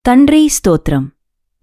తండ్రీ స్తోత్రం.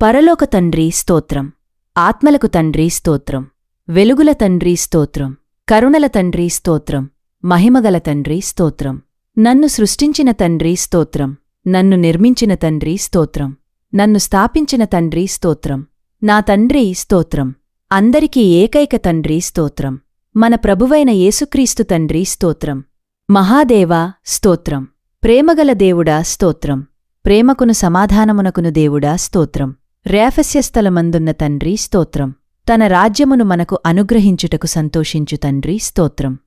పరలోక తండ్రి స్తోత్రం. ఆత్మలకు తండ్రి స్తోత్రం. వెలుగుల తండ్రి స్తోత్రం. కరుణల తండ్రి స్తోత్రం. మహిమగల తండ్రి స్తోత్రం. నన్ను సృష్టించిన తండ్రి స్తోత్రం. నన్ను నిర్మించిన తండ్రి స్తోత్రం. నన్ను స్థాపించిన తండ్రి స్తోత్రం. నా తండ్రి స్తోత్రం. అందరికీ ఏకైక తండ్రి స్తోత్రం. మన ప్రభువైన యేసుక్రీస్తు తండ్రి స్తోత్రం. మహాదేవా స్తోత్రం. ప్రేమగల దేవుడా స్తోత్రం. ప్రేమకును సమాధానమునకును దేవుడా స్తోత్రం. రేఫస్యస్థలమందున్న తండ్రి స్తోత్రం. తన రాజ్యమును మనకు అనుగ్రహించుటకు సంతోషించు తండ్రి స్తోత్రం.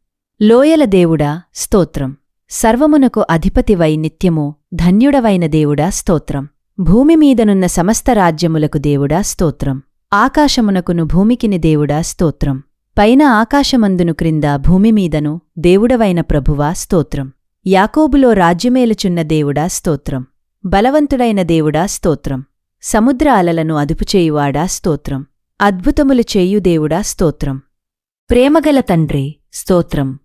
లోయల దేవుడా స్తోత్రం. సర్వమునకు అధిపతివై నిత్యము ధన్యుడవైన దేవుడా స్తోత్రం. భూమిమీదనున్న సమస్త రాజ్యములకు దేవుడా స్తోత్రం. ఆకాశమునకును భూమికిని దేవుడా స్తోత్రం. పైన ఆకాశమందును క్రింద భూమిమీదను దేవుడవైన ప్రభువా స్తోత్రం. యాకోబులో రాజ్యమేలుచున్న దేవుడా స్తోత్రం. బలవంతుడైన దేవుడా స్తోత్రం. సముద్ర అలలను అదుపుచేయువాడా స్తోత్రం. అద్భుతములు చేయు దేవుడా స్తోత్రం. ప్రేమగల తండ్రి స్తోత్రం.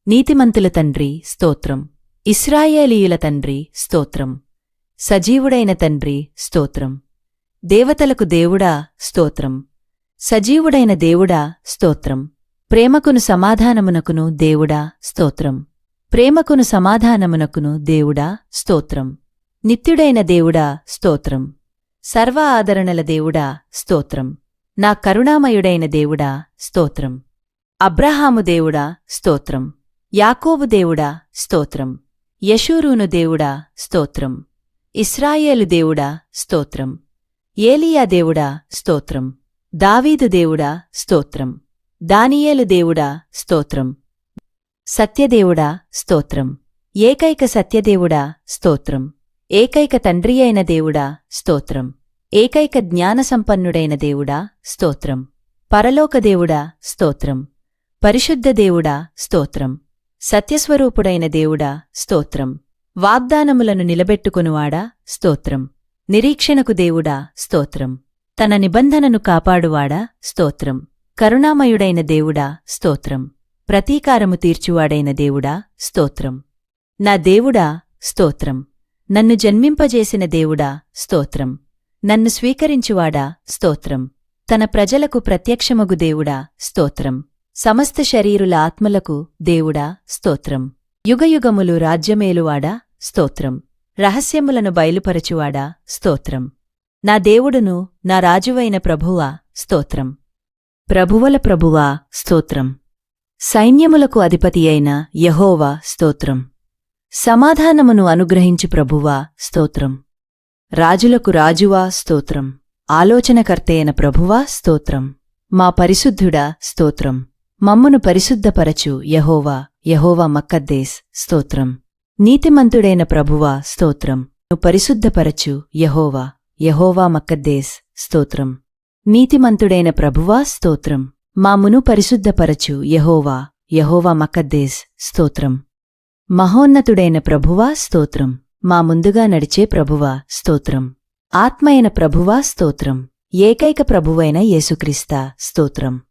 నీతిమంతుల తండ్రి స్తోత్రం. ఇశ్రాయేలీయుల తండ్రి స్తోత్రం. సజీవుడైన తండ్రి స్తోత్రం. దేవతలకు దేవుడా స్తోత్రం. సజీవుడైన దేవుడా స్తోత్రం. ప్రేమకును సమాధానమునకును దేవుడా స్తోత్రం. ప్రేమకును సమాధానమునకును దేవుడా స్తోత్రం. నిత్యుడైన దేవుడా స్తోత్రం. సర్వ ఆదరణల దేవుడా స్తోత్రం. నా కరుణామయుడైన దేవుడా స్తోత్రం. అబ్రహాము దేవుడా స్తోత్రం. యాకోబు దేవుడా స్తోత్రం. యెషూరూను దేవుడా స్తోత్రం. ఇశ్రాయేలు దేవుడా స్తోత్రం. ఏలీయా దేవుడా స్తోత్రం. దావీదు దేవుడా స్తోత్రం. దానియేలు దేవుడా స్తోత్రం. సత్యదేవుడా స్తోత్రం. ఏకైక సత్యదేవుడా స్తోత్రం. ఏకైక తండ్రియైన దేవుడా స్తోత్రం. ఏకైక జ్ఞానసంపన్నుడైన దేవుడా స్తోత్రం. పరలోకదేవుడా స్తోత్రం. పరిశుద్ధ దేవుడా స్తోత్రం. సత్యస్వరూపుడైన దేవుడా స్తోత్రం. వాగ్దానములను నిలబెట్టుకొనువాడా స్తోత్రం. నిరీక్షణకు దేవుడా స్తోత్రం. తన నిబంధనను కాపాడువాడా స్తోత్రం. కరుణామయుడైన దేవుడా స్తోత్రం. ప్రతీకారము తీర్చువాడైన దేవుడా స్తోత్రం. నా దేవుడా స్తోత్రం. నన్ను జన్మింపజేసిన దేవుడా స్తోత్రం. నన్ను స్వీకరించువాడా స్తోత్రం. తన ప్రజలకు ప్రత్యక్షమగు దేవుడా స్తోత్రం. సమస్త శరీరుల ఆత్మలకు దేవుడా స్తోత్రం. యుగయుగములు రాజ్యమేలువాడా స్తోత్రం. రహస్యములను బయలుపరచువాడా స్తోత్రం. నా దేవుడును నా రాజువైన ప్రభువా స్తోత్రం. ప్రభువుల ప్రభువా స్తోత్రం. సైన్యములకు అధిపతియైన యెహోవా స్తోత్రం. సమాధానమును అనుగ్రహించు ప్రభువా స్తోత్రం. రాజులకు రాజువా స్తోత్రం. ఆలోచనకర్తయైన ప్రభువా స్తోత్రం. మా పరిశుద్ధుడా స్తోత్రం. మమ్మును పరిశుద్ధపరచు యెహోవా యెహోవా మక్కద్దేస్ స్తోత్రం. నీతిమంతుడైన ప్రభువా స్తోత్రం. ను పరిశుద్ధపరచు యెహోవా యెహోవా మక్కద్దేస్ స్తోత్రం. నీతిమంతుడైన ప్రభువా స్తోత్రం. మామును పరిశుద్ధపరచు యెహోవా యెహోవా మక్కద్దేస్ స్తోత్రం. మహోన్నతుడైన ప్రభువా స్తోత్రం. మా ముందుగా నడిచే ప్రభువా స్తోత్రం. ఆత్మయైన ప్రభువా స్తోత్రం. ఏకైక ప్రభువైన యేసుక్రీస్తా స్తోత్రం.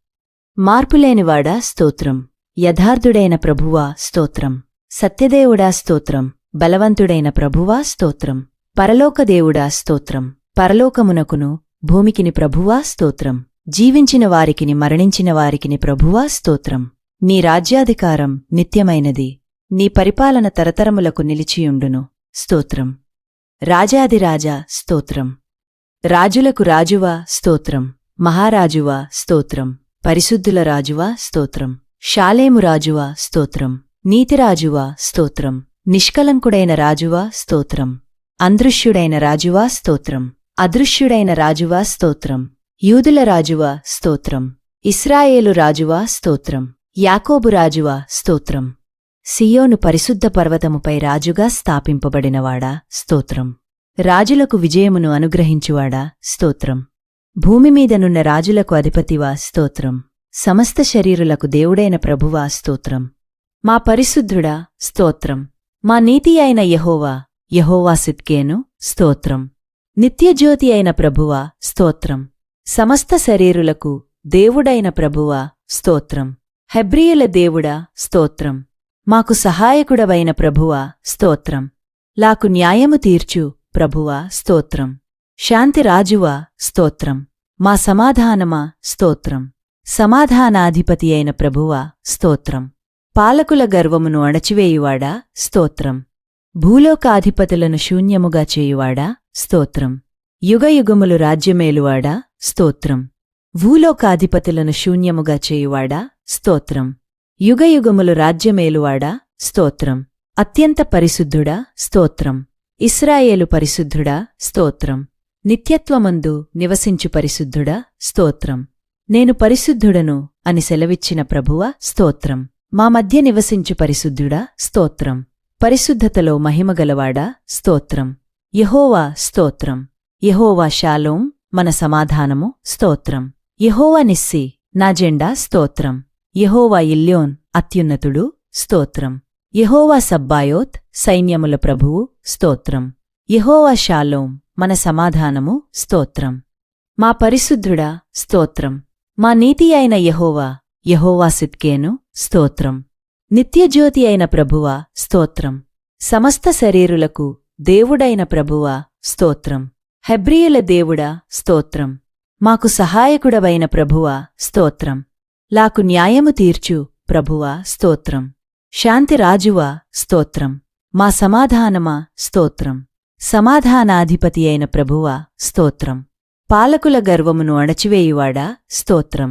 మార్పులేనివాడా స్తోత్రం. యథార్థుడైన ప్రభువా స్తోత్రం. సత్యదేవుడా స్తోత్రం. బలవంతుడైన ప్రభువా స్తోత్రం. పరలోకదేవుడా స్తోత్రం. పరలోకమునకును భూమికిని ప్రభువా స్తోత్రం. జీవించిన వారికిని మరణించిన వారికిని ప్రభువా స్తోత్రం. నీ రాజ్యాధికారం నిత్యమైనది. నీ పరిపాలన తరతరములకు నిలిచియుండును స్తోత్రం. రాజాదిరాజా స్తోత్రం. రాజులకు రాజువా స్తోత్రం. మహారాజువా స్తోత్రం. పరిశుద్ధుల రాజువా స్తోత్రం. షాలేము రాజువా స్తోత్రం. నీతిరాజువా స్తోత్రం. నిష్కలంకుడైన రాజువా స్తోత్రం. అందృశ్యుడైన రాజువా స్తోత్రం. అదృశ్యుడైన రాజువా స్తోత్రం. యూదుల రాజువా స్తోత్రం. ఇశ్రాయేలు రాజువా స్తోత్రం. యాకోబు రాజువా స్తోత్రం. సియోను పరిశుద్ధ పర్వతముపై రాజుగా స్థాపింపబడినవాడా స్తోత్రం. రాజులకు విజయమును అనుగ్రహించువాడా స్తోత్రం. భూమిమీదనున్న రాజులకు అధిపతివా స్తోత్రం. సమస్త శరీరులకు దేవుడైన ప్రభువా స్తోత్రం. మా పరిశుద్ధుడా స్తోత్రం. మా నీతి అయిన యెహోవా యెహోవా సిద్కేను స్తోత్రం. నిత్యజ్యోతి అయిన ప్రభువా స్తోత్రం. సమస్త శరీరులకు దేవుడైన ప్రభువా స్తోత్రం. హెబ్రీయుల దేవుడా స్తోత్రం. మాకు సహాయకుడవైన ప్రభువా స్తోత్రం. లాకు న్యాయము తీర్చు ప్రభువా స్తోత్రం. శాంతిరాజువా స్తోత్రం. మా సమాధానమా స్తోత్రం. సమాధానాధిపతి అయిన ప్రభువా స్తోత్రం. పాలకుల గర్వమును అణచివేయువాడా స్తోత్రం. భూలోకాధిపతులను శూన్యముగా చేయువాడా స్తోత్రం. యుగయుగములు రాజ్యమేలువాడా స్తోత్రం. భూలోకాధిపతులను శూన్యముగా చేయువాడా స్తోత్రం. యుగయుగములు రాజ్యమేలువాడా స్తోత్రం. అత్యంత పరిశుద్ధుడా స్తోత్రం. ఇశ్రాయేలు పరిశుద్ధుడా స్తోత్రం. నిత్యత్వమందు నివసించు పరిశుద్ధుడా స్తోత్రం. నేను పరిశుద్ధుడను అని సెలవిచ్చిన ప్రభువా స్తోత్రం. మా మధ్య నివసించు పరిశుద్ధుడా స్తోత్రం. పరిశుద్ధతలో మహిమగలవాడా స్తోత్రం. యెహోవా స్తోత్రం. యెహోవా షాలోం మన సమాధానము స్తోత్రం. యెహోవా నిస్సి నా జెండా స్తోత్రం. యెహోవా ఇల్యోన్ అత్యున్నతుడు స్తోత్రం. యెహోవా సబ్బాయోత్ సైన్యముల ప్రభువు స్తోత్రం. యెహోవా షాలోం మన సమాధానము స్తోత్రం. మా పరిశుద్ధుడా స్తోత్రం. మా నీతి అయిన యెహోవా యెహోవా సిద్కేను స్తోత్రం. నిత్యజ్యోతి అయిన ప్రభువా స్తోత్రం. సమస్త శరీరులకు దేవుడైన ప్రభువా స్తోత్రం. హెబ్రీయుల దేవుడా స్తోత్రం. మాకు సహాయకుడవైన ప్రభువా స్తోత్రం. లాకు న్యాయము తీర్చు ప్రభువా స్తోత్రం. శాంతిరాజువా స్తోత్రం. మా సమాధానమా స్తోత్రం. సమాధానాధిపతి అయిన ప్రభువా స్తోత్రం. పాలకుల గర్వమును అణచివేయువాడా స్తోత్రం.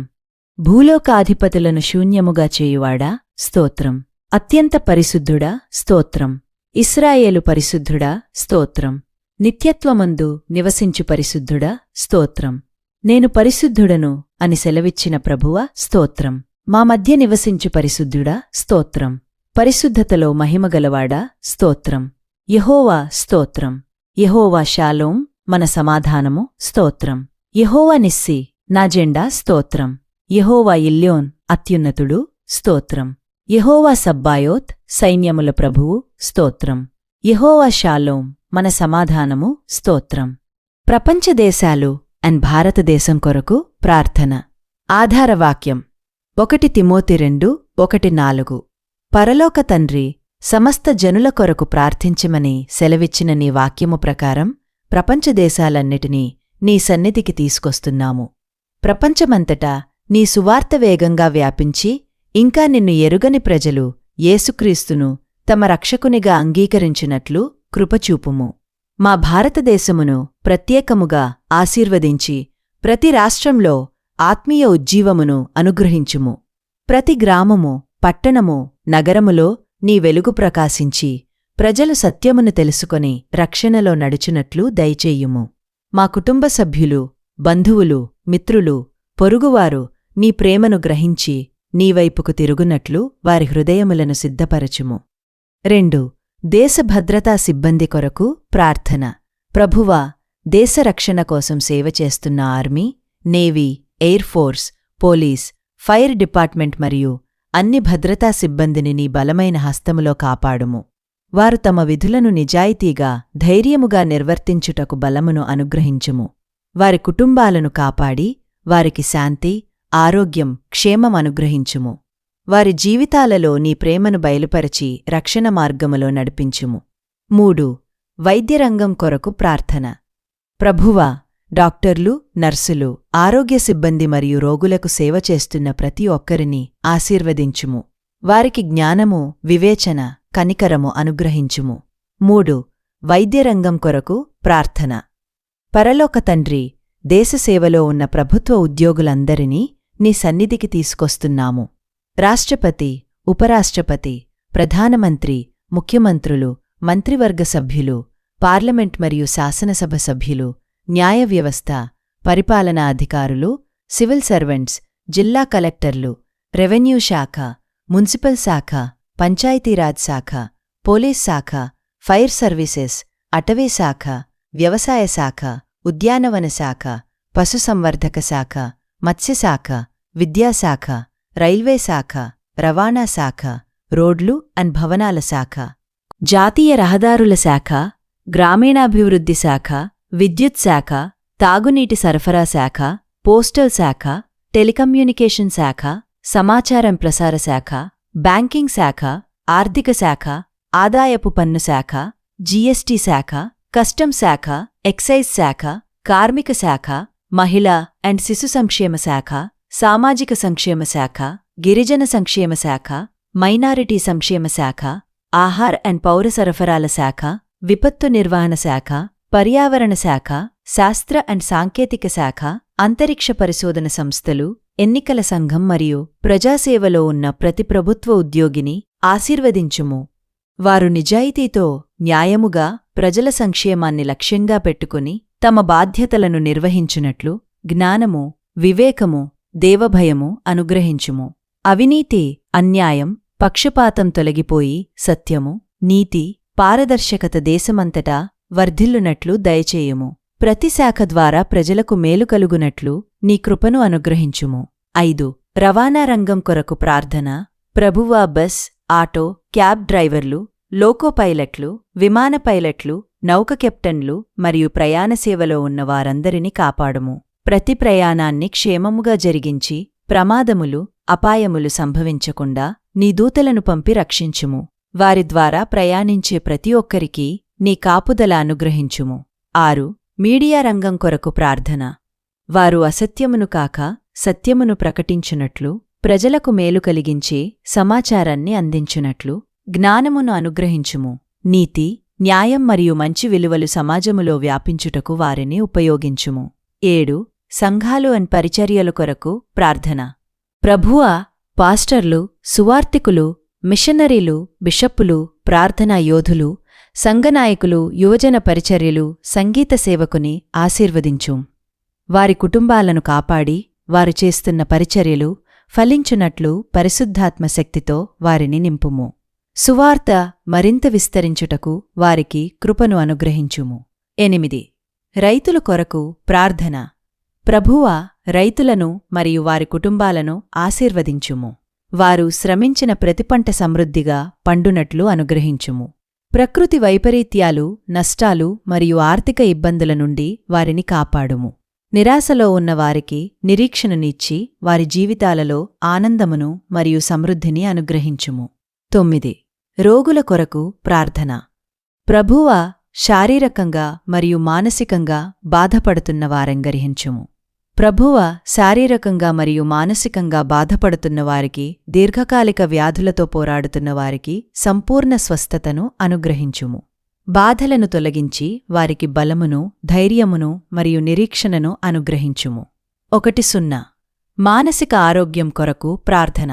భూలోకాధిపతులను శూన్యముగా చేయువాడా స్తోత్రం. అత్యంత పరిశుద్ధుడా స్తోత్రం. ఇశ్రాయేలు పరిశుద్ధుడా స్తోత్రం. నిత్యత్వమందు నివసించు పరిశుద్ధుడా స్తోత్రం. నేను పరిశుద్ధుడను అని సెలవిచ్చిన ప్రభువా స్తోత్రం. మా మధ్య నివసించు పరిశుద్ధుడా స్తోత్రం. పరిశుద్ధతలో మహిమగలవాడా స్తోత్రం. యెహోవా స్తోత్రం. యెహోవా షాలోం మన సమాధానము స్తోత్రం. యెహోవా నిస్సి నా జెండా స్తోత్రం. యెహోవా ఇల్యోన్ అత్యున్నతుడు స్తోత్రం. యెహోవా సబ్బాయోత్ సైన్యముల ప్రభువు స్తోత్రం. యెహోవా షాలోం మన సమాధానము స్తోత్రం. ప్రపంచదేశాలు అండ్ భారతదేశం కొరకు ప్రార్థన. ఆధారవాక్యం 1 తిమోతి 2:1-4. పరలోక తండ్రి, సమస్త జనుల కొరకు ప్రార్థించమని సెలవిచ్చిన నీ వాక్యము ప్రకారం ప్రపంచదేశాలన్నిటినీ నీ సన్నిధికి తీసుకొస్తున్నాము. ప్రపంచమంతటా నీ సువార్త వేగంగా వ్యాపించి ఇంకా నిన్ను ఎరుగని ప్రజలు యేసుక్రీస్తును తమ రక్షకునిగా అంగీకరించినట్లు కృపచూపుము. మా భారతదేశమును ప్రత్యేకముగా ఆశీర్వదించి ప్రతి రాష్ట్రంలో ఆత్మీయ ఉజ్జీవమును అనుగ్రహించుము. ప్రతి గ్రామము, పట్టణము, నగరములో నీ వెలుగు ప్రకాశించి ప్రజలు సత్యమును తెలుసుకొని రక్షణలో నడుచునట్లు దయచేయుము. మా కుటుంబ సభ్యులు, బంధువులు, మిత్రులు, పొరుగువారు నీ ప్రేమను గ్రహించి నీవైపుకు తిరుగునట్లు వారి హృదయములను సిద్ధపరచుము. 2. దేశ భద్రతా సిబ్బంది కొరకు ప్రార్థన. ప్రభువా, దేశ రక్షణ కోసం సేవ చేస్తున్న army, navy, air force, police, fire department మరియు అన్ని భద్రతా సిబ్బందిని నీ బలమైన హస్తములో కాపాడుము. వారు తమ విధులను నిజాయితీగా, ధైర్యముగా నిర్వర్తించుటకు బలమును అనుగ్రహించుము. వారి కుటుంబాలను కాపాడి వారికి శాంతి, ఆరోగ్యం, క్షేమం అనుగ్రహించుము. వారి జీవితాలలో నీ ప్రేమను బయలుపరచి రక్షణ మార్గములో నడిపించుము. 3. వైద్యరంగం కొరకు ప్రార్థన. ప్రభువా, డాక్టర్లు, నర్సులు, ఆరోగ్య సిబ్బంది మరియు రోగులకు సేవ చేస్తున్న ప్రతి ఒక్కరిని ఆశీర్వదించుము. వారికి జ్ఞానము, వివేచన, కనికరము అనుగ్రహించుము. 3. వైద్యరంగం కొరకు ప్రార్థన. పరలోక తండ్రి, దేశసేవలో ఉన్న ప్రభుత్వ ఉద్యోగులందరినీ నీ సన్నిధికి తీసుకొస్తున్నాము. రాష్ట్రపతి, ఉపరాష్ట్రపతి, ప్రధానమంత్రి, ముఖ్యమంత్రులు, మంత్రివర్గ సభ్యులు, పార్లమెంట్ మరియు శాసనసభ సభ్యులు, న్యాయ వ్యవస్థ, పరిపాలనా అధికారులు, సివిల్ సర్వెంట్స్, జిల్లా కలెక్టర్లు, రెవెన్యూ శాఖ, మున్సిపల్ శాఖ, పంచాయతీరాజ్ శాఖ, పోలీస్ శాఖ, ఫైర్ సర్వీసెస్, అటవీ శాఖ, వ్యవసాయ శాఖ, ఉద్యానవన శాఖ, పశుసంవర్ధక శాఖ, మత్స్యశాఖ, విద్యాశాఖ, రైల్వే శాఖ, రవాణా శాఖ, రోడ్లు అండ్ భవనాల శాఖ, జాతీయ రహదారుల శాఖ, గ్రామీణాభివృద్ధి శాఖ, విద్యుత్ శాఖ, తాగునీటి సరఫరా శాఖ, పోస్టల్ శాఖ, టెలికమ్యూనికేషన్ శాఖ, సమాచారం ప్రసార శాఖ, బ్యాంకింగ్ శాఖ, ఆర్థిక శాఖ, ఆదాయపు పన్ను శాఖ, జీఎస్టీ శాఖ, కస్టమ్ శాఖ, ఎక్సైజ్ శాఖ, కార్మిక శాఖ, మహిళా అండ్ శిశు సంక్షేమ శాఖ, సామాజిక సంక్షేమ శాఖ, గిరిజన సంక్షేమ శాఖ, మైనారిటీ సంక్షేమ శాఖ, ఆహార్ అండ్ పౌర సరఫరాల శాఖ, విపత్తు నిర్వహణ శాఖ, పర్యావరణ శాఖ, శాస్త్ర అండ్ సాంకేతిక శాఖ, అంతరిక్ష పరిశోధన సంస్థలు, ఎన్నికల సంఘం మరియు ప్రజాసేవలో ఉన్న ప్రతి ప్రభుత్వ ఉద్యోగిని ఆశీర్వదించుము. వారు నిజాయితీతో, న్యాయముగా ప్రజల సంక్షేమాన్ని లక్ష్యంగా పెట్టుకుని తమ బాధ్యతలను నిర్వహించునట్లు జ్ఞానము, వివేకము, దేవభయము అనుగ్రహించుము. అవినీతి, అన్యాయం, పక్షపాతం తొలగిపోయి సత్యము, నీతి, పారదర్శకత దేశమంతటా వర్ధిల్లునట్లు దయచేయుము. ప్రతి శాఖ ద్వారా ప్రజలకు మేలు కలుగునట్లు నీ కృపను అనుగ్రహించుము. 5. రవాణా రంగం కొరకు ప్రార్థన. ప్రభువా బస్, ఆటో, క్యాబ్ డ్రైవర్లు, లోకో పైలట్లు, విమాన పైలట్లు, నౌక కెప్టెన్లు మరియు ప్రయాణ సేవలో ఉన్న వారందరినీ కాపాడుము. ప్రతి ప్రయాణాన్ని క్షేమముగా జరిగించి ప్రమాదములు, అపాయములు సంభవించకుండా నీ దూతలను పంపి రక్షించుము. వారి ద్వారా ప్రయాణించే ప్రతి ఒక్కరికీ నీ కాపుదల అనుగ్రహించుము. 6. మీడియా రంగం కొరకు ప్రార్థన. వారు అసత్యమును కాక సత్యమును ప్రకటించునట్లు, ప్రజలకు మేలు కలిగించే సమాచారాన్ని అందించునట్లు జ్ఞానమును అనుగ్రహించుము. నీతి, న్యాయం మరియు మంచి విలువలు సమాజములో వ్యాపించుటకు వారిని ఉపయోగించుము. 7. సంఘాలు అండ్ పరిచర్యల కొరకు ప్రార్థన. ప్రభువా, పాస్టర్లు, సువార్తికులు, మిషనరీలు, బిషప్పులు, ప్రార్థనా యోధులు, సంఘనాయకులు, యువజన పరిచర్యలు, సంగీత సేవకుని ఆశీర్వదించుం. వారి కుటుంబాలను కాపాడి వారు చేస్తున్న పరిచర్యలు ఫలించునట్లు పరిశుద్ధాత్మ శక్తితో వారిని నింపుము. సువార్త మరింత విస్తరించుటకు వారికి కృపను అనుగ్రహించుము. 8. రైతుల కొరకు ప్రార్థన. ప్రభువా, రైతులను మరియు వారి కుటుంబాలను ఆశీర్వదించుము. వారు శ్రమించిన ప్రతి పంట సమృద్ధిగా పండునట్లు అనుగ్రహించుము. ప్రకృతి వైపరీత్యాలు, నష్టాలు మరియు ఆర్థిక ఇబ్బందుల నుండి వారిని కాపాడుము. నిరాశలో ఉన్న వారికి నిరీక్షణనిచ్చి వారి జీవితాలలో ఆనందమును మరియు సమృద్ధిని అనుగ్రహించుము. 9. రోగుల కొరకు ప్రార్థన. ప్రభువా, శారీరకంగా మరియు మానసికంగా బాధపడుతున్న వారంగరిహించుము. ప్రభువా, శారీరకంగా మరియు మానసికంగా బాధపడుతున్న వారికి, దీర్ఘకాలిక వ్యాధులతో పోరాడుతున్న వారికి సంపూర్ణ స్వస్థతను అనుగ్రహించుము. బాధలను తొలగించి వారికి బలమును, ధైర్యమును మరియు నిరీక్షణను అనుగ్రహించుము. 1. మానసిక ఆరోగ్యం కొరకు ప్రార్థన.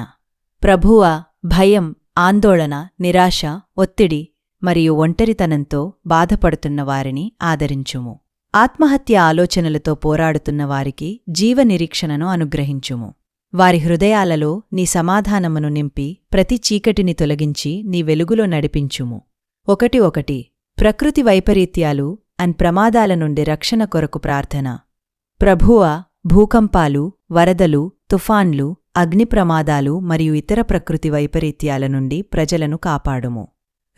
ప్రభువా, భయం, ఆందోళన, నిరాశ, ఒత్తిడి మరియు ఒంటరితనంతో బాధపడుతున్న వారిని ఆదరించుము. ఆత్మహత్య ఆలోచనలతో పోరాడుతున్న వారికి జీవనిరీక్షణను అనుగ్రహించుము. వారి హృదయాలలో నీ సమాధానమును నింపి ప్రతి చీకటిని తొలగించి నీ వెలుగులో నడిపించుము. 1. ప్రకృతి వైపరీత్యాలు అండ్ ప్రమాదాల నుండి రక్షణ కొరకు ప్రార్థన. ప్రభువా, భూకంపాలు, వరదలు, తుఫాన్లు, అగ్ని ప్రమాదాలు మరియు ఇతర ప్రకృతి వైపరీత్యాల నుండి ప్రజలను కాపాడుము.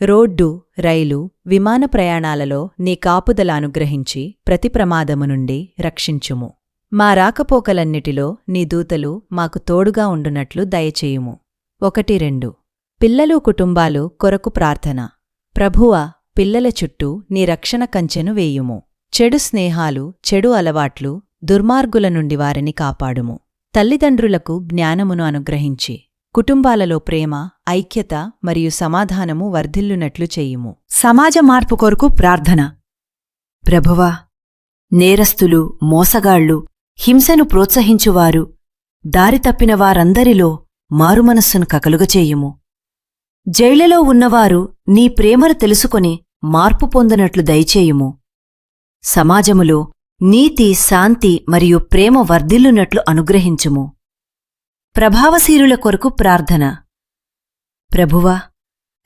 రోడ్డు, రైలు, విమాన ప్రయాణాలలో నీ కాపుదల అనుగ్రహించి ప్రతి ప్రమాదము నుండి రక్షించుము. మా రాకపోకలన్నిటిలో నీ దూతలు మాకు తోడుగా ఉండునట్లు దయచేయుము. 1. పిల్లలు, కుటుంబాలు కొరకు ప్రార్థన. ప్రభువా, పిల్లల చుట్టూ నీ రక్షణ కంచెను వేయుము. చెడు స్నేహాలు, చెడు అలవాట్లు, దుర్మార్గుల నుండి వారిని కాపాడుము. తల్లిదండ్రులకు జ్ఞానమును అనుగ్రహించి కుటుంబాలలో ప్రేమ, ఐక్యత మరియు సమాధానము వర్ధిల్లునట్లు చెయ్యుము. సమాజ మార్పు కొరకు ప్రార్థన. ప్రభువా, నేరస్తులు, మోసగాళ్లు, హింసను ప్రోత్సహించువారు, దారి తప్పిన వారందరిలో మారుమనస్సును కకలుగచేయుము. జైళ్లలో ఉన్నవారు నీ ప్రేమను తెలుసుకొని మార్పు పొందనట్లు దయచేయుము. సమాజములో నీతి, శాంతి మరియు ప్రేమ వర్ధిల్లునట్లు అనుగ్రహించుము. ప్రభావశీలుల కొరకు ప్రార్థన. ప్రభువా,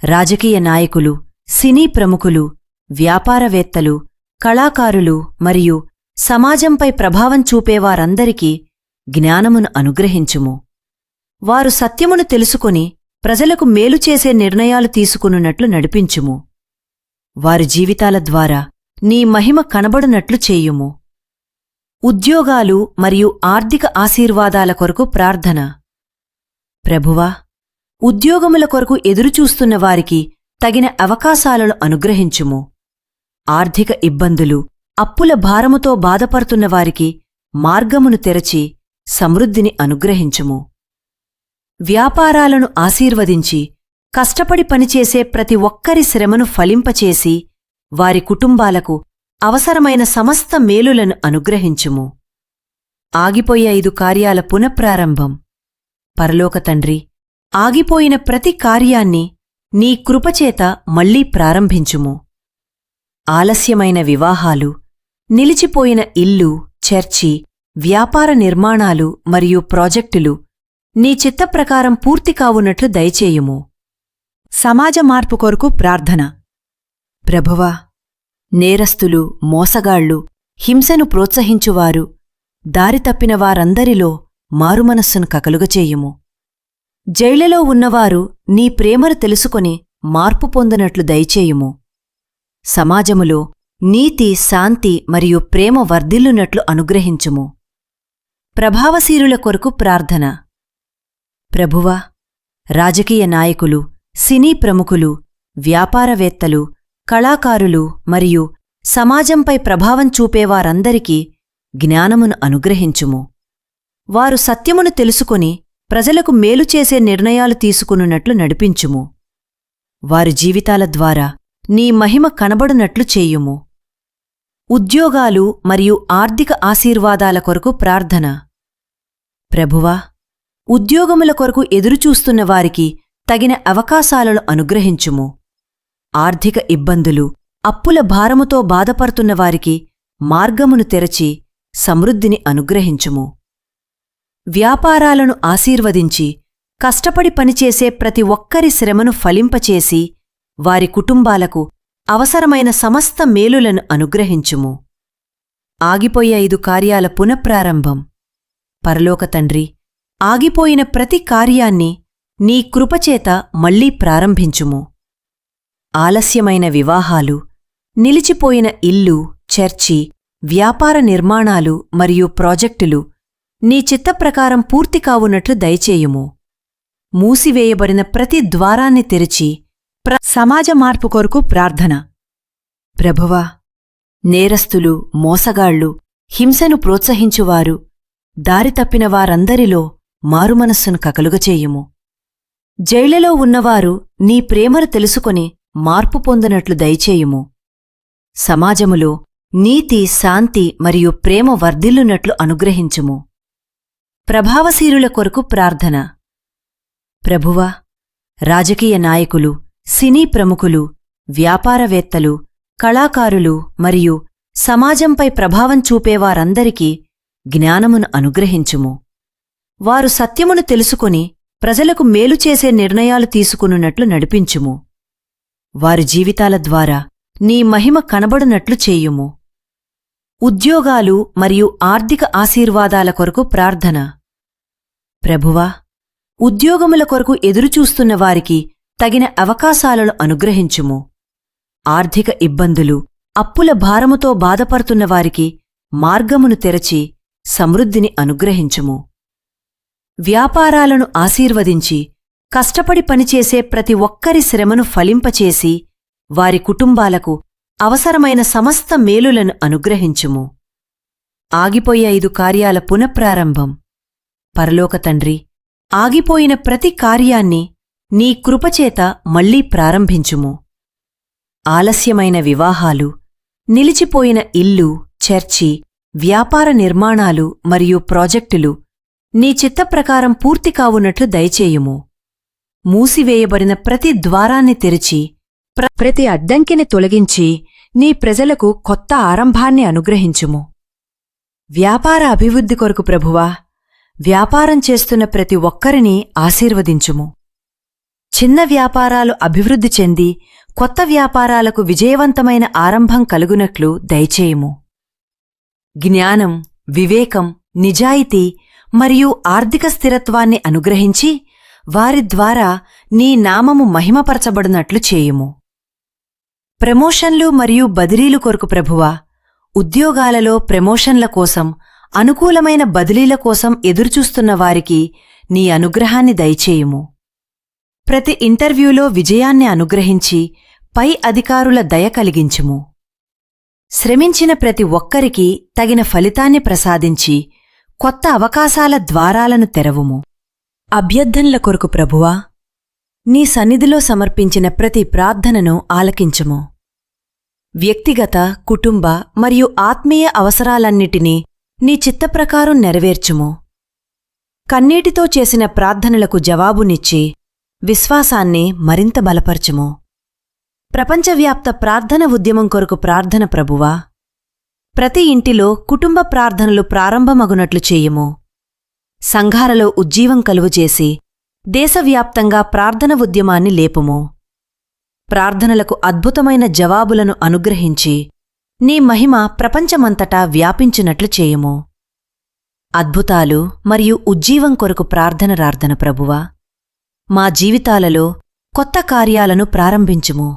రాజకీయ నాయకులు, సినీ ప్రముఖులు, వ్యాపారవేత్తలు, కళాకారులు మరియు సమాజంపై ప్రభావం చూపేవారందరికీ జ్ఞానమును అనుగ్రహించుము. వారు సత్యమును తెలుసుకొని ప్రజలకు మేలు చేసే నిర్ణయాలు తీసుకునున్నట్లు నడిపించుము. వారి జీవితాల ద్వారా నీ మహిమ కనబడునట్లు చేయుము. ఉద్యోగాలు మరియు ఆర్థిక ఆశీర్వాదాల కొరకు ప్రార్థన. ప్రభువా, ఉద్యోగముల కొరకు ఎదురుచూస్తున్న వారికి తగిన అవకాశాలను అనుగ్రహించుము. ఆర్థిక ఇబ్బందులు, అప్పుల భారముతో బాధపడుతున్నవారికి మార్గమును తెరచి సమృద్ధిని అనుగ్రహించుము. వ్యాపారాలను ఆశీర్వదించి కష్టపడి పనిచేసే ప్రతి ఒక్కరి శ్రమను ఫలింపచేసి వారి కుటుంబాలకు అవసరమైన సమస్త మేలులను అనుగ్రహించుము. ఆగిపోయే 5 కార్యాల పునఃప్రారంభం. పరలోక తండ్రి, ఆగిపోయిన ప్రతి కార్యాన్ని నీ కృపచేత మళ్లీ ప్రారంభించుము. ఆలస్యమైన వివాహాలు, నిలిచిపోయిన ఇల్లు, చర్చి, వ్యాపార నిర్మాణాలు మరియు ప్రాజెక్టులు నీ చిత్తప్రకారం పూర్తి కావునట్లు దయచేయుము. సమాజ మార్పు కొరకు ప్రార్థన. ప్రభువా, నేరస్తులు, మోసగాళ్లు, హింసను ప్రోత్సహించువారు, దారి తప్పిన వారందరిలో మారుమనస్సును కకలుగచేయుము. జైళ్లలో ఉన్నవారు నీ ప్రేమను తెలుసుకొని మార్పు పొందినట్లు దయచేయుము. సమాజములో నీతి, శాంతి మరియు ప్రేమ వర్ధిల్లునట్లు అనుగ్రహించుము. ప్రభావశీలుల కొరకు ప్రార్థన. ప్రభువా, రాజకీయ నాయకులు, సినీ ప్రముఖులు, వ్యాపారవేత్తలు, కళాకారులు మరియు సమాజంపై ప్రభావం చూపేవారందరికీ జ్ఞానమును అనుగ్రహించుము. వారు సత్యమును తెలుసుకొని ప్రజలకు మేలు చేసే నిర్ణయాలు తీసుకునున్నట్లు నడిపించుము. వారి జీవితాల ద్వారా నీ మహిమ కనబడునట్లు చేయుము. ఉద్యోగాలు మరియు ఆర్థిక ఆశీర్వాదాల కొరకు ప్రార్థన. ప్రభువా, ఉద్యోగముల కొరకు ఎదురుచూస్తున్న వారికి తగిన అవకాశాలను అనుగ్రహించుము. ఆర్థిక ఇబ్బందులు, అప్పుల భారముతో బాధపడుతున్నవారికి మార్గమును తెరచి సమృద్ధిని అనుగ్రహించుము. వ్యాపారాలను ఆశీర్వదించి కష్టపడి పనిచేసే ప్రతి ఒక్కరి శ్రమను ఫలింపచేసి వారి కుటుంబాలకు అవసరమైన సమస్త మేలులను అనుగ్రహించుము. ఆగిపోయే 5 కార్యాల పునఃప్రారంభం. పరలోక తండ్రి, ఆగిపోయిన ప్రతి కార్యాన్ని నీ కృపచేత మళ్లీ ప్రారంభించుము. ఆలస్యమైన వివాహాలు, నిలిచిపోయిన ఇల్లు, చర్చి, వ్యాపార నిర్మాణాలు మరియు ప్రాజెక్టులు నీ చిత్తప్రకారం పూర్తి కావునట్లు దయచేయుము. మూసివేయబడిన ప్రతి ద్వారాన్ని తెరిచి సమాజ మార్పు కొరకు ప్రార్థన. ప్రభువా, నేరస్తులు, మోసగాళ్లు, హింసను ప్రోత్సహించువారు, దారి తప్పిన వారందరిలో మారుమనస్సును కకలుగచేయుము. జైళ్లలో ఉన్నవారు నీ ప్రేమను తెలుసుకొని మార్పు పొందినట్లు దయచేయుము. సమాజములో నీతి, శాంతి మరియు ప్రేమ వర్ధిల్లునట్లు అనుగ్రహించుము. ప్రభావశీలుల కొరకు ప్రార్థన. ప్రభువా, రాజకీయ నాయకులు, సినీ ప్రముఖులు, వ్యాపారవేత్తలు, కళాకారులు మరియు సమాజంపై ప్రభావం చూపేవారందరికీ జ్ఞానమును అనుగ్రహించుము. వారు సత్యమును తెలుసుకొని ప్రజలకు మేలు చేసే నిర్ణయాలు తీసుకునున్నట్లు నడిపించుము. వారి జీవితాల ద్వారా నీ మహిమ కనబడునట్లు చేయుము. ఉద్యోగాలు మరియు ఆర్థిక ఆశీర్వాదాల కొరకు ప్రార్థన. ప్రభువా, ఉద్యోగముల కొరకు ఎదురుచూస్తున్న వారికి తగిన అవకాశాలను అనుగ్రహించుము. ఆర్థిక ఇబ్బందులు, అప్పుల భారముతో బాధపడుతున్న వారికి మార్గమును తెరచి సమృద్ధిని అనుగ్రహించుము. వ్యాపారాలను ఆశీర్వదించి కష్టపడి పనిచేసే ప్రతి ఒక్కరి శ్రమను ఫలింపచేసి వారి కుటుంబాలకు అవసరమైన సమస్త మేలులను అనుగ్రహించుము. ఆగిపోయే 5 కార్యాల పునఃప్రారంభం. పరలోక తండ్రి, ఆగిపోయిన ప్రతి కార్యాన్ని నీ కృపచేత మళ్లీ ప్రారంభించుము. ఆలస్యమైన వివాహాలు, నిలిచిపోయిన ఇల్లు, చర్చి, వ్యాపార నిర్మాణాలు మరియు ప్రాజెక్టులు నీ చిత్తప్రకారం పూర్తి కావునట్లు దయచేయుము. మూసివేయబడిన ప్రతి ద్వారాన్ని తెరిచి ప్రతి అడ్డంకిని తొలగించి నీ ప్రజలకు కొత్త ఆరంభాన్ని అనుగ్రహించుము. వ్యాపార అభివృద్ధి కొరకు ప్రభువా, వ్యాపారం చేస్తున్న ప్రతి ఒక్కరిని ఆశీర్వదించుము. చిన్న వ్యాపారాలు అభివృద్ధి చెంది కొత్త వ్యాపారాలకు విజయవంతమైన ఆరంభం కలుగునట్లు దయచేయుము. జ్ఞానం, వివేకం, నిజాయితీ మరియు ఆర్థిక స్థిరత్వాన్ని అనుగ్రహించి వారి ద్వారా నీ నామము మహిమపరచబడినట్లు చేయుము. ప్రమోషన్లు మరియు బదిలీలు కొరకు ప్రభువా, ఉద్యోగాలలో ప్రమోషన్ల కోసం, అనుకూలమైన బదిలీల కోసం ఎదురుచూస్తున్న వారికి నీ అనుగ్రహాన్ని దయచేయుము. ప్రతి ఇంటర్వ్యూలో విజయాన్ని అనుగ్రహించి పై అధికారుల దయ కలిగించుము. శ్రమించిన ప్రతి ఒక్కరికి తగిన ఫలితాన్ని ప్రసాదించి కొత్త అవకాశాల ద్వారాలను తెరవుము. అభ్యర్థనల కొరకు ప్రభువా, నీ సన్నిధిలో సమర్పించిన ప్రతి ప్రార్థనను ఆలకించుము. వ్యక్తిగత, కుటుంబ మరియు ఆత్మీయ అవసరాలన్నిటినీ నీ చిత్తప్రకారం నెరవేర్చుము. కన్నీటితో చేసిన ప్రార్థనలకు జవాబునిచ్చి విశ్వాసాన్ని మరింత బలపరచుము. ప్రపంచవ్యాప్త ప్రార్థన ఉద్యమం కొరకు ప్రార్థన ప్రభువా, ప్రతి ఇంటిలో కుటుంబ ప్రార్థనలు ప్రారంభమగునట్లు చేయుము. సంఘాలలో ఉజ్జీవం కలుగుచేసి దేశవ్యాప్తంగా ప్రార్థన ఉద్యమాన్ని లేపుము. ప్రార్థనలకు అద్భుతమైన జవాబులను అనుగ్రహించి నీ మహిమ ప్రపంచమంతటా వ్యాపించినట్లు చేయుము. అద్భుతాలు మరియు ఉజ్జీవం కొరకు ప్రార్థన ప్రభువా, మా జీవితాలలో కొత్త కార్యాలను ప్రారంభించుము.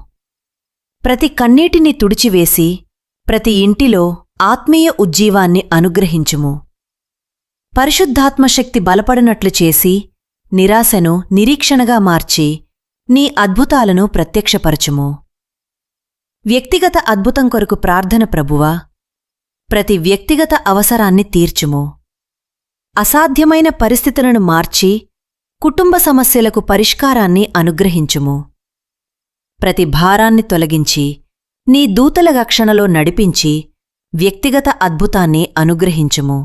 ప్రతి కన్నీటిని తుడిచివేసి ప్రతి ఇంటిలో ఆత్మీయ ఉజ్జీవాన్ని అనుగ్రహించుము. పరిశుద్ధాత్మశక్తి బలపడినట్లు చేసి నిరాశను నిరీక్షణగా మార్చి నీ అద్భుతాలను ప్రత్యక్షపరచుము. వ్యక్తిగత అద్భుతం కొరకు ప్రార్థన ప్రభువా, ప్రతి వ్యక్తిగత అవసరాన్ని తీర్చుము. అసాధ్యమైన పరిస్థితులను మార్చి కుటుంబ సమస్యలకు పరిష్కారాన్ని అనుగ్రహించుము. ప్రతి భారాన్ని తొలగించి నీ దూతల రక్షణలో నడిపించి వ్యక్తిగత అద్భుతాన్ని అనుగ్రహించుము.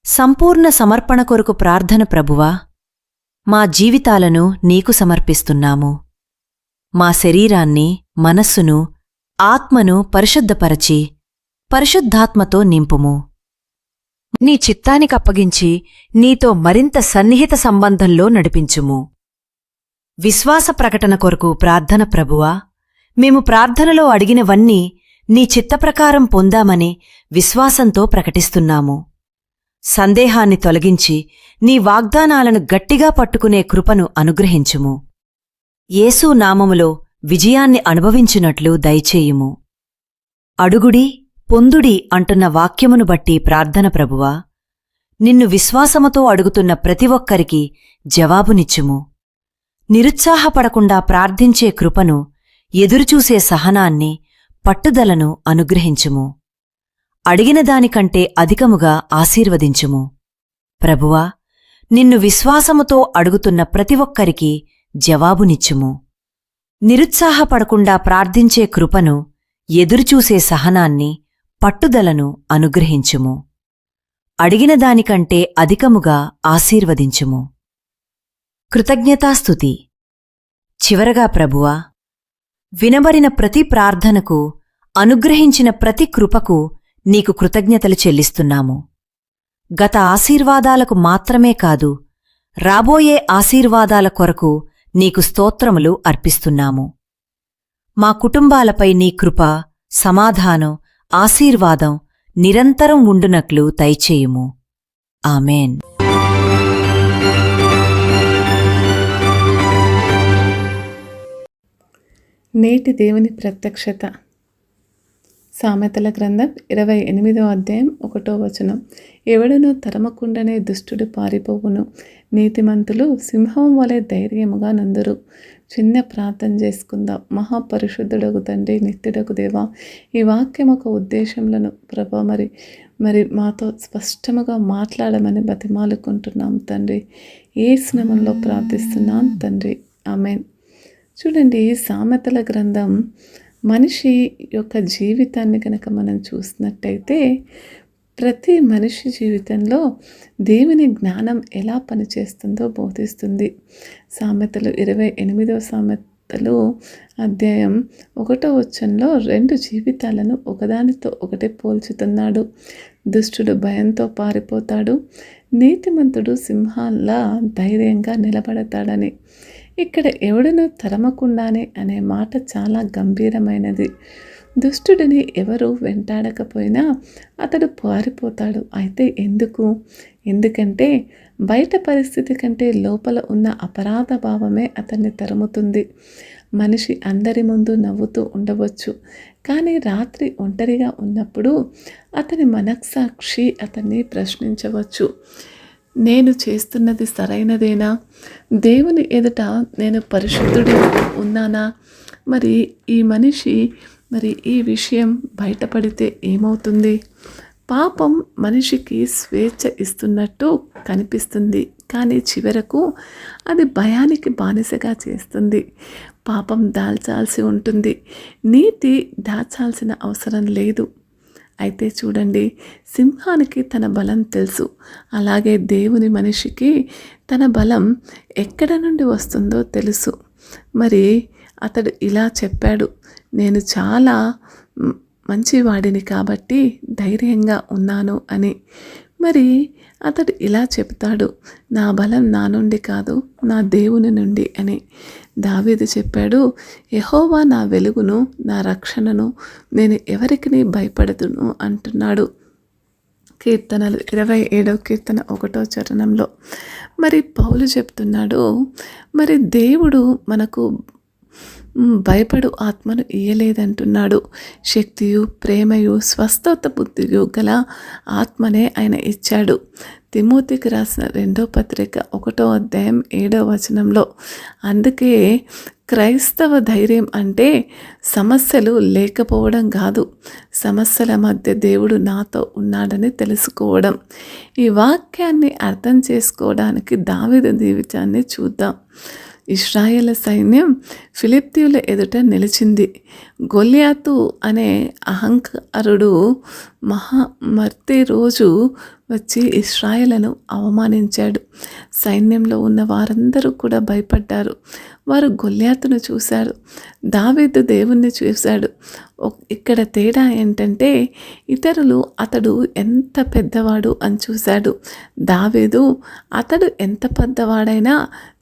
సంపూర్ణ సమర్పణ కొరకు ప్రార్థన ప్రభువా, మా జీవితాలను నీకు సమర్పిస్తున్నాము. మా శరీరాన్ని, మనస్సును, ఆత్మను పరిశుద్ధపరచి పరిశుద్ధాత్మతో నింపుము. నీ చిత్తానికప్పగించి నీతో మరింత సన్నిహిత సంబంధంలో నడిపించుము. విశ్వాస ప్రకటన కొరకు ప్రార్థన ప్రభువా, మేము ప్రార్థనలో అడిగినవన్నీ నీ చిత్తప్రకారం పొందామని విశ్వాసంతో ప్రకటిస్తున్నాము. సందేహాన్ని తొలగించి నీ వాగ్దానాలను గట్టిగా పట్టుకునే కృపను అనుగ్రహించుము. యేసు నామములో విజయాన్ని అనుభవించినట్లు దయచేయుము. అడుగుడి, పొందుడి అంటున్న వాక్యమును బట్టి ప్రార్థన ప్రభువా, నిన్ను విశ్వాసముతో అడుగుతున్న ప్రతి ఒక్కరికి జవాబునిచ్చుము. నిరుత్సాహపడకుండా ప్రార్థించే కృపను, ఎదురుచూసే సహనాన్ని, పట్టుదలను అనుగ్రహించుము. అడిగిన దానికంటే అధికముగా ఆశీర్వదించుము. ప్రభువా, నిన్ను విశ్వాసముతో అడుగుతున్న ప్రతి ఒక్కరికి జవాబునిచ్చుము. నిరుత్సాహపడకుండా ప్రార్థించే కృపను, ఎదురుచూసే సహనాన్ని, పట్టుదలను అనుగ్రహించుము. అడిగిన దానికంటే అధికముగా ఆశీర్వదించుము. కృతజ్ఞతాస్తుతి. చివరగా ప్రభువా, వినబడిన ప్రతి ప్రార్థనకు, అనుగ్రహించిన ప్రతి కృపకు నీకు కృతజ్ఞతలు చెల్లిస్తున్నాము. గత ఆశీర్వాదాలకు మాత్రమే కాదు, రాబోయే ఆశీర్వాదాల కొరకు నీకు స్తోత్రములు అర్పిస్తున్నాము. మా కుటుంబాలపై నీ కృప, సమాధానం, ఆశీర్వాదం నిరంతరం ఉండునట్లు దయచేయుము. ఆమేన్. నేటి దేవుని ప్రత్యక్షత. సామెతల గ్రంథం 28వ అధ్యాయం 1వ వచనం. ఎవడును తరమకుండనే దుష్టుడు పారిపోవును, నీతిమంతులు సింహం వలె ధైర్యముగా నందురు. చిన్న ప్రార్థన చేసుకుందాం. మహాపరిశుద్ధుడగు తండ్రి, నిత్యుడగు దేవా, ఈ వాక్యం ఒక ఉద్దేశంలను ప్రభా మరి మాతో స్పష్టముగా మాట్లాడమని బతిమాలుకుంటున్నాం తండ్రి. ఏ స్నామంలో ప్రార్థిస్తున్నాం తండ్రి. ఆమేన్. చూడండి, సామెతల గ్రంథం మనిషి యొక్క జీవితాన్ని కనుక మనం చూసినట్టయితే ప్రతి మనిషి జీవితంలో దేవుని జ్ఞానం ఎలా పనిచేస్తుందో బోధిస్తుంది. సామెతలు 28వ సామెతలు అధ్యాయం 1వ వచనంలో 2 జీవితాలను ఒకదానితో ఒకటి పోల్చుతున్నాడు. దుష్టుడు భయంతో పారిపోతాడు, నీతిమంతుడు సింహాల్లా ధైర్యంగా నిలబడతాడని. ఇక్కడ ఎవడును తరమకుండానే అనే మాట చాలా గంభీరమైనది. దుష్టుడిని ఎవరు వెంటాడకపోయినా అతడు పారిపోతాడు. అయితే ఎందుకంటే బయట పరిస్థితి కంటే లోపల ఉన్న అపరాధ భావమే అతన్ని తరుముతుంది. మనిషి అందరి ముందు నవ్వుతూ ఉండవచ్చు, కానీ రాత్రి ఒంటరిగా ఉన్నప్పుడు అతని మనస్సాక్షి అతన్ని ప్రశ్నించవచ్చు. నేను చేస్తున్నది సరైనదేనా? దేవుని ఎదుట నేను పరిశుద్ధుడి ఉన్నానా? మరి ఈ మనిషి మరి ఈ విషయం బయటపడితే ఏమవుతుంది? పాపం మనిషికి స్వేచ్ఛ ఇస్తున్నట్టు కనిపిస్తుంది, కానీ చివరకు అది భయానికి బానిసగా చేస్తుంది. పాపం దాల్చాల్సి ఉంటుంది, నీతి దాచాల్సిన అవసరం లేదు. అయితే చూడండి, సింహానికి తన బలం తెలుసు, అలాగే దేవుని మనిషికి తన బలం ఎక్కడ నుండి వస్తుందో తెలుసు. మరి అతడు ఇలా చెప్పాడు, నేను చాలా మంచివాడిని కాబట్టి ధైర్యంగా ఉన్నాను అని. మరి అతడు ఇలా చెప్తాడు, నా బలం నా నుండి కాదు, నా దేవుని నుండి అని. దావీదు చెప్పాడు, యెహోవా నా వెలుగును, నా రక్షణను, నేను ఎవరికి భయపడదును అంటున్నాడు. కీర్తనలు 27వ కీర్తన 1వ చరణంలో. మరి పౌలు చెప్తున్నాడు, మరి దేవుడు మనకు భయపడు ఆత్మను ఇయ్యలేదంటున్నాడు. శక్తియు, ప్రేమయు, స్వస్థత బుద్ధియు గల ఆత్మనే ఆయన ఇచ్చాడు. తిమోతికి రాసిన 2వ పత్రిక 1వ అధ్యాయం 7వ వచనంలో. అందుకే క్రైస్తవ ధైర్యం అంటే సమస్యలు లేకపోవడం కాదు, సమస్యల మధ్య దేవుడు నాతో ఉన్నాడని తెలుసుకోవడం. ఈ వాక్యాన్ని అర్థం చేసుకోవడానికి దావీదు జీవితాన్ని చూద్దాం. ఇశ్రాయేలు సైన్యం ఫిలిష్తీయుల ఎదుట నిలిచింది. గొల్యాతు అనే అహంకారుడు మర్తి రోజు వచ్చి ఇశ్రాయేలును అవమానించాడు. సైన్యంలో ఉన్న వారందరూ కూడా భయపడ్డారు. వారు గొల్యాతును చూశారు, దావీదు దేవుణ్ణి చూశాడు. ఇక్కడ తేడా ఏంటంటే ఇతరులు అతడు ఎంత పెద్దవాడు అని చూశాడు. దావీదు అతడు ఎంత పెద్దవాడైనా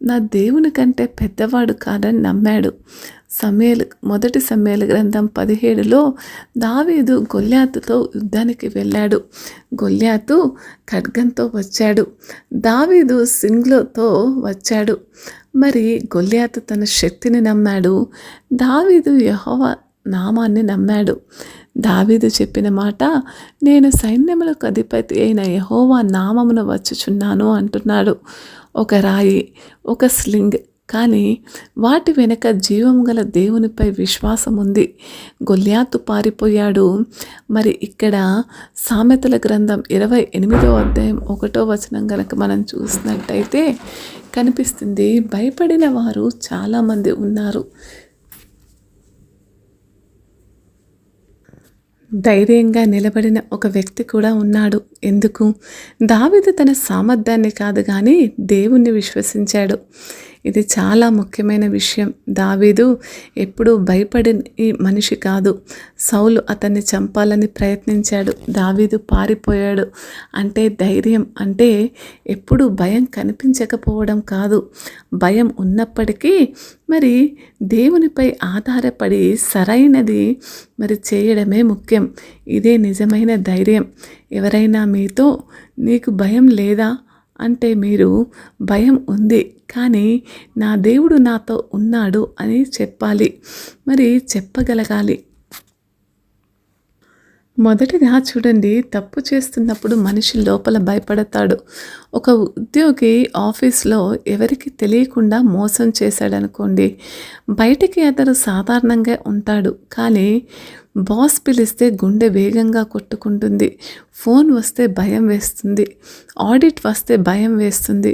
నా దేవుని కంటే పెద్దవాడు కాదని నమ్మాడు. మొదటి సమూయేలు గ్రంథం 17లో దావీదు గొల్యాతుతో యుద్ధానికి వెళ్ళాడు. గొల్యాతు ఖడ్గంతో వచ్చాడు, దావీదు సింగ్లతో వచ్చాడు. మరి గొల్యాతు తన శక్తిని నమ్మాడు, దావీదు యెహోవా నామాన్ని నమ్మాడు. దావీదు చెప్పిన మాట, నేను సైన్యములకు అధిపతి అయిన యెహోవా నామమున వచ్చుచున్నాను అంటున్నాడు. ఒక రాయి, ఒక స్లింగ్, కానీ వాటి వెనుక జీవం గల దేవునిపై విశ్వాసం ఉంది. గొల్యాతు పారిపోయాడు. మరి ఇక్కడ సామెతల గ్రంథం 28వ అధ్యాయం 1వ వచనం కనుక మనం చూసినట్టయితే కనిపిస్తుంది, భయపడిన వారు చాలామంది ఉన్నారు, ధైర్యంగా నిలబడిన ఒక వ్యక్తి కూడా ఉన్నాడు. ఎందుకు? దావీదు తన సామర్థ్యాన్ని కాదు కానీ దేవుణ్ణి విశ్వసించాడు. ఇది చాలా ముఖ్యమైన విషయం. దావీదు ఎప్పుడూ భయపడిన మనిషి కాదు. సౌలు అతన్ని చంపాలని ప్రయత్నించాడు, దావీదు పారిపోయాడు. అంటే ధైర్యం అంటే ఎప్పుడూ భయం కనిపించకపోవడం కాదు, భయం ఉన్నప్పటికీ మరి దేవునిపై ఆధారపడి సరైనది మరి చేయడమే ముఖ్యం. ఇదే నిజమైన ధైర్యం. ఎవరైనా మీతో నీకు భయం లేదా అంటే మీరు భయం ఉంది, కానీ నా దేవుడు నాతో ఉన్నాడు అని చెప్పాలి, మరి చెప్పగలగాలి. మొదటిగా చూడండి, తప్పు చేస్తున్నప్పుడు మనిషి లోపల భయపడతాడు. ఒక ఉద్యోగి ఆఫీస్లో ఎవరికి తెలియకుండా మోసం చేశాడనుకోండి, బయటికి అతను సాధారణంగా ఉంటాడు, కానీ బాస్ పిలిస్తే గుండె వేగంగా కొట్టుకుంటుంది, ఫోన్ వస్తే భయం వేస్తుంది, ఆడిట్ వస్తే భయం వేస్తుంది,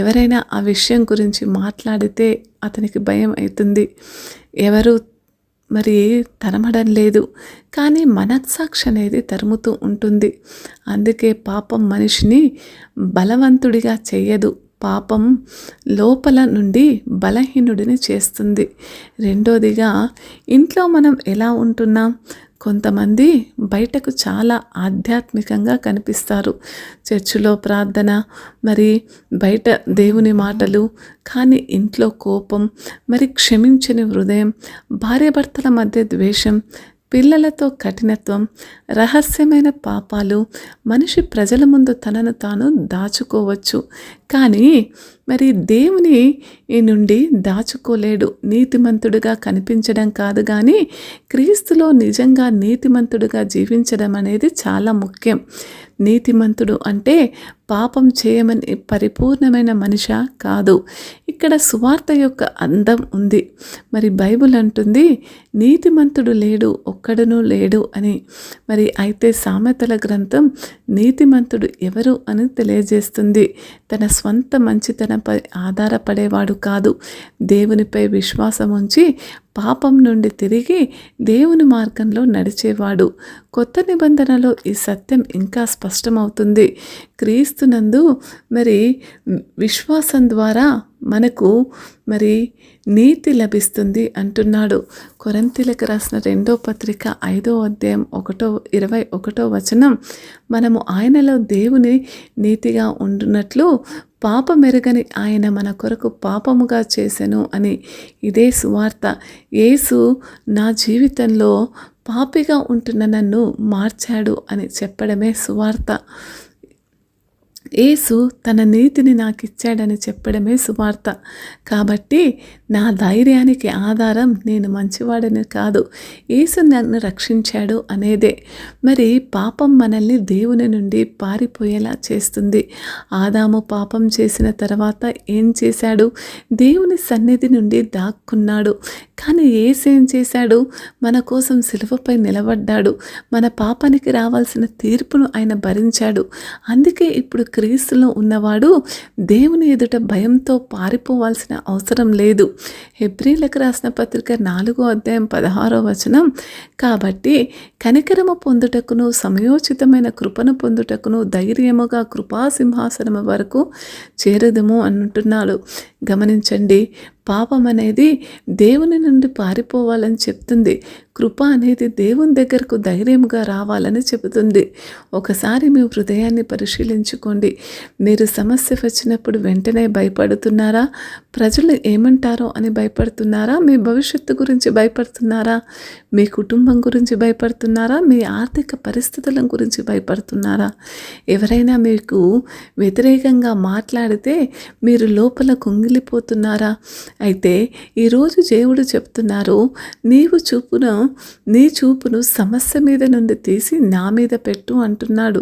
ఎవరైనా ఆ విషయం గురించి మాట్లాడితే అతనికి భయం అవుతుంది, ఎవరు మరి తరమడం లేదు, కానీ మనస్సాక్షి అనేది తరుముతూ ఉంటుంది. అందుకే పాపం మనిషిని బలవంతుడిగా చేయదు, పాపం లోపల నుండి బలహీనుడిని చేస్తుంది. రెండోదిగా, ఇంట్లో మనం ఎలా ఉంటున్నాం? కొంతమంది బయటకు చాలా ఆధ్యాత్మికంగా కనిపిస్తారు, చర్చిలో ప్రార్థన, మరి బయట దేవుని మాటలు, కానీ ఇంట్లో కోపం, మరి క్షమించని హృదయం, భార్యాభర్తల మధ్య ద్వేషం, పిల్లలతో కఠినత్వం, రహస్యమైన పాపాలు. మనిషి ప్రజల ముందు తనను తాను దాచుకోవచ్చు, కానీ మరి దేవుని నుండి దాచుకోలేడు. నీతిమంతుడిగా కనిపించడం కాదు కానీ క్రీస్తులో నిజంగా నీతిమంతుడిగా జీవించడం అనేది చాలా ముఖ్యం. నీతిమంతుడు అంటే పాపం చేయమని పరిపూర్ణమైన మనిషి కాదు. ఇక్కడ సువార్త యొక్క అందం ఉంది. మరి బైబిల్ అంటుంది నీతిమంతుడు లేడు, ఒక్కడునూ లేడు అని. మరి అయితే సామెతల గ్రంథం నీతిమంతుడు ఎవరు అని తెలియజేస్తుంది. తన స్వంత మంచితనంపై ఆధారపడేవాడు కాదు, దేవునిపై విశ్వాసం ఉంచి పాపం నుండి తిరిగి దేవుని మార్గంలో నడిచేవాడు. కొత్త నిబంధనలో ఈ సత్యం ఇంకా స్పష్టమవుతుంది. క్రీస్తునందు మరి విశ్వాసం ద్వారా మనకు మరి నీతి లభిస్తుంది అంటున్నాడు. కొరింథీయులకు రాసిన 2వ పత్రిక 5వ అధ్యాయం 21వ వచనం, మనము ఆయనలో దేవుని నీతిగా ఉండునట్లు పాపమెరగని ఆయన మన కొరకు పాపముగా చేసెను అని. ఇదే సువార్త. యేసు నా జీవితంలో పాపిగా ఉంటున్న నన్ను మార్చాడు అని చెప్పడమే సువార్త. యేసు తన నీతిని నాకు ఇచ్చాడని చెప్పడమే సువార్త. కాబట్టి నా ధైర్యానికి ఆధారం నేను మంచివాడని కాదు, యేసు నన్ను రక్షించాడు అనేదే. మరి పాపం మనల్ని దేవుని నుండి పారిపోయేలా చేస్తుంది. ఆదాము పాపం చేసిన తర్వాత ఏం చేశాడు? దేవుని సన్నిధి నుండి దాక్కున్నాడు. కానీ యేసు ఏం చేశాడు? మన కోసం సిలువపై నిలబడ్డాడు. మన పాపానికి రావాల్సిన తీర్పును ఆయన భరించాడు. అందుకే ఇప్పుడు క్రీస్తులో ఉన్నవాడు దేవుని ఎదుట భయంతో పారిపోవాల్సిన అవసరం లేదు. హెబ్రీలకు రాసిన పత్రిక 4వ అధ్యాయం 16వ వచనం, కాబట్టి కనికరము పొందుటకును సమయోచితమైన కృపను పొందుటకును ధైర్యముగా కృపాసింహాసనము వరకు చేరదము అంటున్నాడు. గమనించండి, పాపం అనేది దేవుని నుండి పారిపోవాలని చెప్తుంది. కృప అనేది దేవుని దగ్గరకు ధైర్యంగా రావాలని చెబుతుంది. ఒకసారి మీ హృదయాన్ని పరిశీలించుకోండి. మీరు సమస్య వచ్చినప్పుడు వెంటనే భయపడుతున్నారా? ప్రజలు ఏమంటారో అని భయపడుతున్నారా? మీ భవిష్యత్తు గురించి భయపడుతున్నారా? మీ కుటుంబం గురించి భయపడుతున్నారా? మీ ఆర్థిక పరిస్థితుల గురించి భయపడుతున్నారా? ఎవరైనా మీకు వ్యతిరేకంగా మాట్లాడితే మీరు లోపల కుంగిలిపోతున్నారా? అయితే ఈరోజు దేవుడు చెప్తున్నారు, నీ చూపును సమస్య మీద నుండి తీసి నా మీద పెట్టు అంటున్నాడు.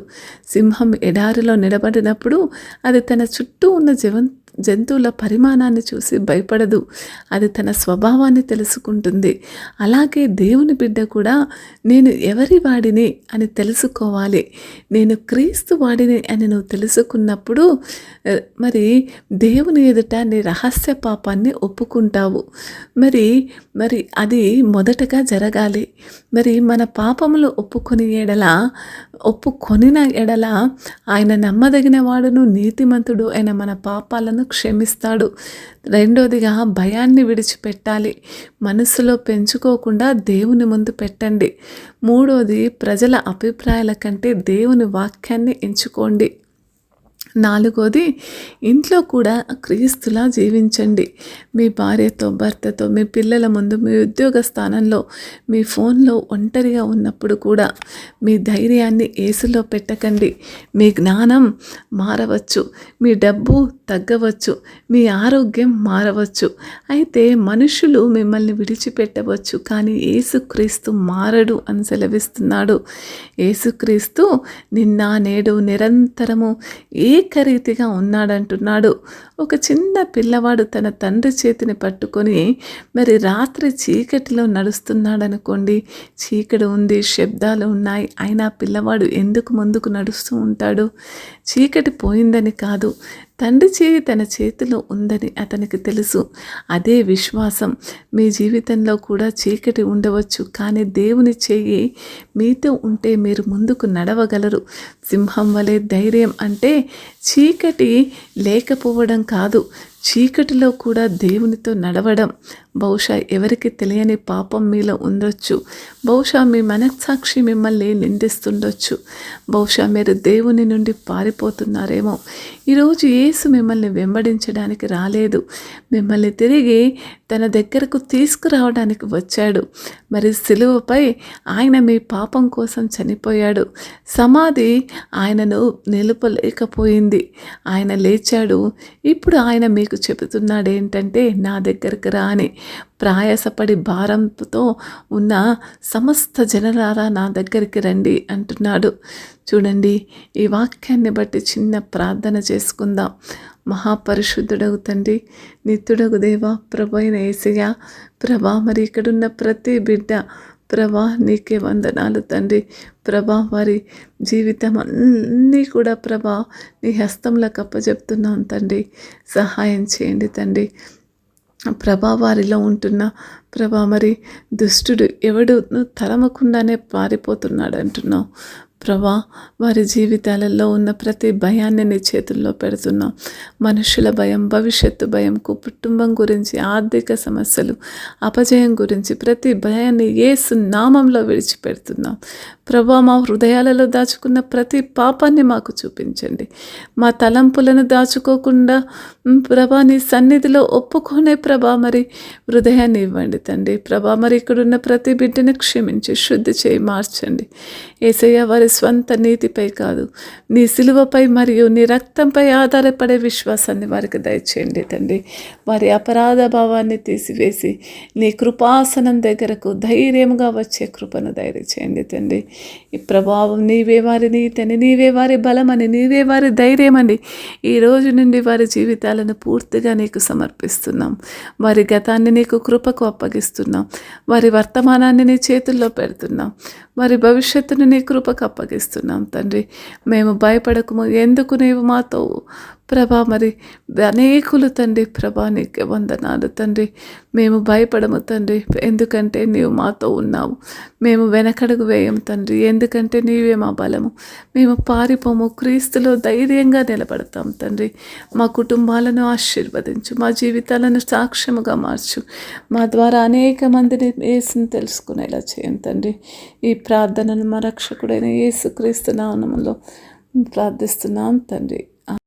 సింహం ఎడారిలో నిలబడినప్పుడు అది తన చుట్టూ ఉన్న జంతువుల పరిమాణాన్ని చూసి భయపడదు, అది తన స్వభావాన్ని తెలుసుకుంటుంది. అలాగే దేవుని బిడ్డ కూడా నేను ఎవరి వాడిని అని తెలుసుకోవాలి. నేను క్రీస్తు వాడిని అని నువ్వు తెలుసుకున్నప్పుడు మరి దేవుని ఎదుట నీ రహస్య పాపాన్ని ఒప్పుకుంటావు. మరి అది మొదటగా జరగాలి. మరి మన పాపములు ఒప్పుకొనిన ఎడల ఆయన నమ్మదగిన వాడును నీతిమంతుడు అయిన మన పాపాలను క్షమిస్తాడు. రెండోదిగా భయాన్ని విడిచిపెట్టాలి. మనసులో పెంచుకోకుండా దేవుని ముందు పెట్టండి. మూడోది, ప్రజల అభిప్రాయాల కంటే దేవుని వాక్యాన్ని ఎంచుకోండి. నాలుగోది, ఇంట్లో కూడా క్రీస్తులా జీవించండి. మీ భార్యతో, భర్తతో, మీ పిల్లల ముందు, మీ ఉద్యోగ స్థానంలో, మీ ఫోన్లో ఒంటరిగా ఉన్నప్పుడు కూడా మీ ధైర్యాన్ని యేసులో పెట్టకండి. మీ జ్ఞానం మారవచ్చు, మీ డబ్బు తగ్గవచ్చు, మీ ఆరోగ్యం మారవచ్చు. అయితే మనుషులు మిమ్మల్ని విడిచిపెట్టవచ్చు, కానీ యేసుక్రీస్తు మారడు అని సెలవిస్తున్నాడు. యేసుక్రీస్తు నిన్న నేడు నిరంతరము ఏకరీతిగా ఉన్నాడంటున్నాడు. ఒక చిన్న పిల్లవాడు తన తండ్రి చేతిని పట్టుకొని మరి రాత్రి చీకటిలో నడుస్తున్నాడనుకోండి, చీకటి ఉంది, శబ్దాలు ఉన్నాయి, అయినా పిల్లవాడు ఎందుకు ముందుకు నడుస్తూ ఉంటాడు? చీకటి పోయిందని కాదు, తండ్రి చేయి తన చేతిలో ఉందని అతనికి తెలుసు. అదే విశ్వాసం. మీ జీవితంలో కూడా చీకటి ఉండవచ్చు, కానీ దేవుని చేయి మీతో ఉంటే మీరు ముందుకు నడవగలరు. సింహం వలె ధైర్యం అంటే చీకటి లేకపోవడం కాదు, చీకటిలో కూడా దేవునితో నడవడం. బహుశా ఎవరికి తెలియని పాపం మీలో ఉండొచ్చు. బహుశా మీ మనస్సాక్షి మిమ్మల్ని నిందిస్తుండొచ్చు. బహుశా మీరు దేవుని నుండి పారిపోతున్నారేమో. ఈరోజు యేసు మిమ్మల్ని వెంబడించడానికి రాలేదు, మిమ్మల్ని తిరిగి తన దగ్గరకు తీసుకురావడానికి వచ్చాడు. మరి సిలువపై ఆయన మీ పాపం కోసం చనిపోయాడు. సమాధి ఆయనను నిలుపలేకపోయింది. ఆయన లేచాడు. ఇప్పుడు ఆయన మీకు చెబుతున్నాడు ఏంటంటే, నా దగ్గరకు రా అని. ప్రయాసపడి భారంతో ఉన్న సమస్త జనరారా నా దగ్గరికి రండి అంటున్నాడు. చూడండి, ఈ వాక్యాన్ని బట్టి చిన్న ప్రార్థన చేసుకుందాం. మహాపరిశుద్ధుడగు తండ్రి, నిత్యుడగు దేవా, ప్రభు అయిన యేసయ్య, ప్రభా, మరి ఇక్కడున్న ప్రతి బిడ్డ ప్రభా నీకే వందనాలు తండ్రి. ప్రభా, వారి జీవితం అన్నీ కూడా ప్రభా నీ హస్తంలోకి అప్పచెప్తున్నాం తండ్రి. సహాయం చేయండి తండ్రి. ప్రభా, వారిలో ఉంటున్న ప్రభా, మరి దుష్టుడు ఎవడు తరమకుండానే పారిపోతున్నాడు అంటున్నావు ప్రభా. వారి జీవితాలలో ఉన్న ప్రతి భయాన్ని నీ చేతుల్లో పెడుతున్నాం. మనుషుల భయం, భవిష్యత్తు భయం, కుటుంబం గురించి, ఆర్థిక సమస్యలు, అపజయం గురించి ప్రతి భయాన్ని యేసు నామంలో విడిచిపెడుతున్నాం ప్రభా. మా హృదయాలలో దాచుకున్న ప్రతి పాపాన్ని మాకు చూపించండి. మా తలంపులను దాచుకోకుండా ప్రభా నీ సన్నిధిలో ఒప్పుకునే ప్రభా మరి హృదయాన్ని ఇవ్వండి తండ్రి. ప్రభా, మరి ఇక్కడున్న ప్రతి బిడ్డని క్షమించి శుద్ధి చేయి, మార్చండి యేసయ్య. వారి స్వంత నీతిపై కాదు, నీ సిలువపై మరియు నీ రక్తంపై ఆధారపడే విశ్వాసాన్ని వారికి దయచేయండి తండ్రి. వారి అపరాధ భావాన్ని తీసివేసి నీ కృపాసనం దగ్గరకు ధైర్యంగా వచ్చే కృపను దయచేయండి తండ్రి. ఈ ప్రభావం నీవే వారి నీతిని, నీవే వారి బలమని, నీవే వారి ధైర్యమని ఈ రోజు నుండి వారి జీవితాలను పూర్తిగా నీకు సమర్పిస్తున్నాం. వారి గతాన్ని నీకు కృపకు అప్పగిస్తున్నాం. వారి వర్తమానాన్ని నీ చేతుల్లో పెడుతున్నాం. వారి భవిష్యత్తును నీ కృపకు అప్పగిస్తున్నాం తండ్రి. మేము భయపడకము, ఎందుకు నీవు మాతో ప్రభా. మరి అనేకులు తండ్రి ప్రభా నీకే వందనాలు తండ్రి. మేము భయపడము తండ్రి, ఎందుకంటే నీవు మాతో ఉన్నావు. మేము వెనకడుగు వేయం తండ్రి, ఎందుకంటే నీవే మా బలము. మేము పారిపోము, క్రీస్తులో ధైర్యంగా నిలబడతాం తండ్రి. మా కుటుంబాలను ఆశీర్వదించు, మా జీవితాలను సాక్ష్యముగా మార్చు. మా ద్వారా అనేక మందిని యేసుని తెలుసుకునేలా చేయండి తండ్రి. ఈ ప్రార్థనను మా రక్షకుడైన యేసుక్రీస్తు నామములో ప్రార్థిస్తున్నాం తండ్రి.